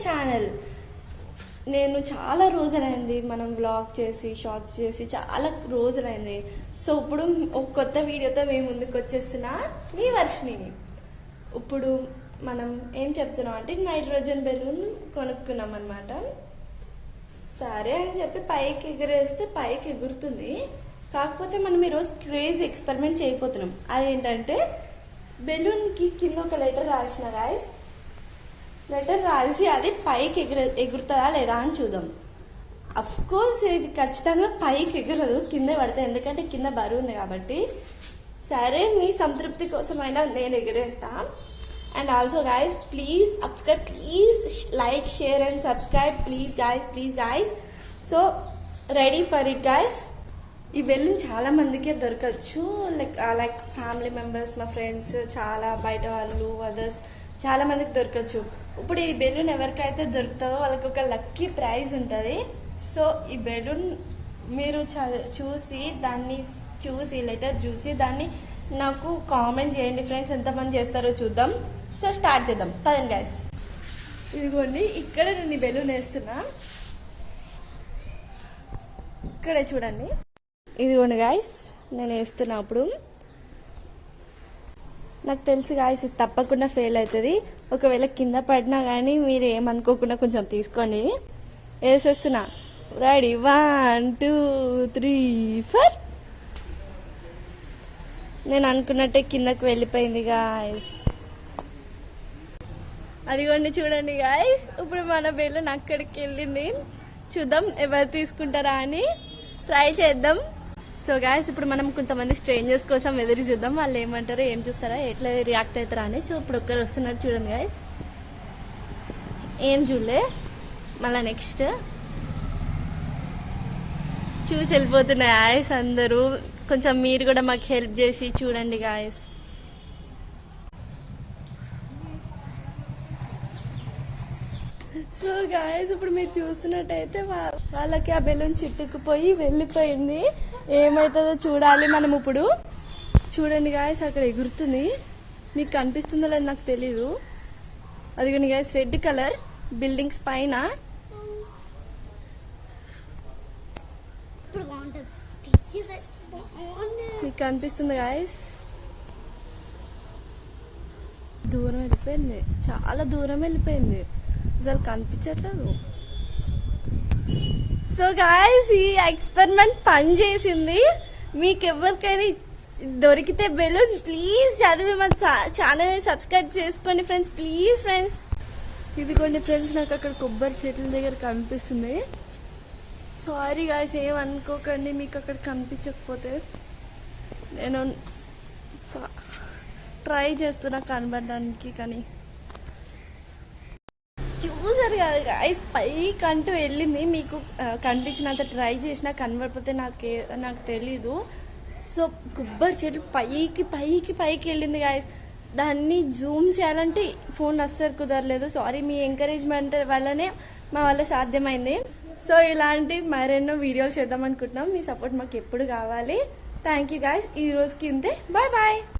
Channel. నేను చాలా రోజులైంది మనం వ్లాగ్ చేసి షార్ట్స్ చేసి చాలా రోజులైంది. సో ఇప్పుడు ఒక కొత్త వీడియోతో మేము ముందుకు వచ్చేస్తున్నా, మీ వర్షిణిని. ఇప్పుడు మనం ఏం చెప్తున్నాం అంటే నైట్రోజన్ బెలూన్ కొనుక్కున్నాం అనమాట. సరే అని చెప్పి పైకి ఎగరేస్తే పైకి ఎగురుతుంది. కాకపోతే మనం ఈరోజు క్రేజీ ఎక్స్పెరిమెంట్ చేయబోతున్నాం. అదేంటంటే బెలూన్కి కింద ఒక లెటర్ రాసిన గాయస్, లెటర్ రాసి అది పైకి ఎగురుతుందా లేదా అని చూద్దాం. అఫ్ కోర్స్ ఇది ఖచ్చితంగా పైకి ఎగరదు, కింద పడుతుంది, ఎందుకంటే కింద బరువు ఉంది కాబట్టి. సరే మీ సంతృప్తి కోసమైనా నేను ఎగరేస్తా. And also guys please subscribe, please like share and subscribe please guys. So ready for it guys. ఈ బెలూన్ చాలా మందికే దొరకచ్చు, లైక్ ఫ్యామిలీ మెంబర్స్, మా ఫ్రెండ్స్, చాలా బయట వాళ్ళు, అదర్స్ చాలా మందికి దొరకచ్చు. ఇప్పుడు ఈ బెలూన్ ఎవరికైతే దొరుకుతుందో వాళ్ళకి ఒక లక్కీ ప్రైజ్ ఉంటుంది. సో ఈ బెలూన్ మీరు చూసి లెటర్ చూసి దాన్ని నాకు కామెంట్ చేయండి ఫ్రెండ్స్, ఎంతమంది చేస్తారో చూద్దాం. సో స్టార్ట్ చేద్దాం పదండి గైస్. ఇదిగోండి ఇక్కడ నేను ఈ బెలూన్ వేస్తున్నా, ఇక్కడే చూడండి. ఇదిగోండి గాయస్ నేను వేస్తున్నప్పుడు నాకు తెలుసు గాయస్ ఇది తప్పకుండా ఫెయిల్ అవుతుంది. ఒకవేళ కింద పడినా కానీ మీరు ఏమనుకోకుండా కొంచెం తీసుకోండి. వేసేస్తున్నా, రెడీ 1 2 3 4. నేను అనుకున్నట్టే కిందకి వెళ్ళిపోయింది గాయస్. అదిగోండి చూడండి గాయస్, ఇప్పుడు మన బెలూన్ అక్కడికి వెళ్ళింది. చూద్దాం ఎవరు తీసుకుంటారా అని ట్రై చేద్దాం. సో గాయస్ ఇప్పుడు మనం కొంతమంది స్ట్రేంజర్స్ కోసం ఎదురు చూద్దాం, వాళ్ళు ఏమంటారో, ఏం చూస్తారా, ఎట్లా రియాక్ట్ అవుతారా అని. సో ఇప్పుడు ఒక్కరు వస్తున్నారు చూడండి గాయస్, ఏం చూడలే, మళ్ళీ నెక్స్ట్ చూసి వెళ్ళిపోతున్నాయి గాయస్ అందరూ. కొంచెం మీరు కూడా మాకు హెల్ప్ చేసి చూడండి గాయస్. సో గాయస్ ఇప్పుడు మీరు చూస్తున్నట్టయితే వాళ్ళకి ఆ బెలూన్ చిట్టుకుపోయి వెళ్ళిపోయింది. ఏమవుతుందో చూడాలి మనం ఇప్పుడు. చూడండి గాయస్ అక్కడ ఎగురుతుంది, మీకు కనిపిస్తుందో లేదు నాకు తెలీదు. అదిగోండి గాయస్ రెడ్ కలర్ బిల్డింగ్స్ పైన. మీకు కనిపిస్తుంది గాయస్, దూరం వెళ్ళిపోయింది, చాలా దూరం వెళ్ళిపోయింది, అసలు కనిపించట్లేదు. సో గాయస్ ఈ ఎక్స్పెరిమెంట్ పని చేసింది. మీకు ఎవరికైనా దొరికితే బెలూన్ ప్లీజ్ చదివి మన ఛానల్ సబ్స్క్రైబ్ చేసుకోండి ఫ్రెండ్స్, ప్లీజ్ ఫ్రెండ్స్. ఇదిగోండి ఫ్రెండ్స్ నాకు అక్కడ కొబ్బరి చెట్ల దగ్గర కనిపిస్తుంది. సారీ గాయస్ ఏమనుకోకండి మీకు అక్కడ కనిపించకపోతే. నేను ట్రై చేస్తున్నా కనబడడానికి, కానీ చూసారు కదా గాయస్ పైకి అంటూ వెళ్ళింది. మీకు కనిపించినంత ట్రై చేసినా కనబడిపోతే నాకు తెలీదు. సో కొబ్బరి చెట్లు పైకి వెళ్ళింది గాయస్. దాన్ని జూమ్ చేయాలంటే ఫోన్ అస్సలు కుదరలేదు. సారీ, మీ ఎంకరేజ్మెంట్ వల్లనే మా వల్ల సాధ్యమైంది. సో ఇలాంటి మరెన్నో వీడియోలు చేద్దాం అనుకుంటున్నాం, మీ సపోర్ట్ మాకు ఎప్పుడు కావాలి. Thank you guys. ఈ రోజుకి ఇంతే, బాయ్ బాయ్.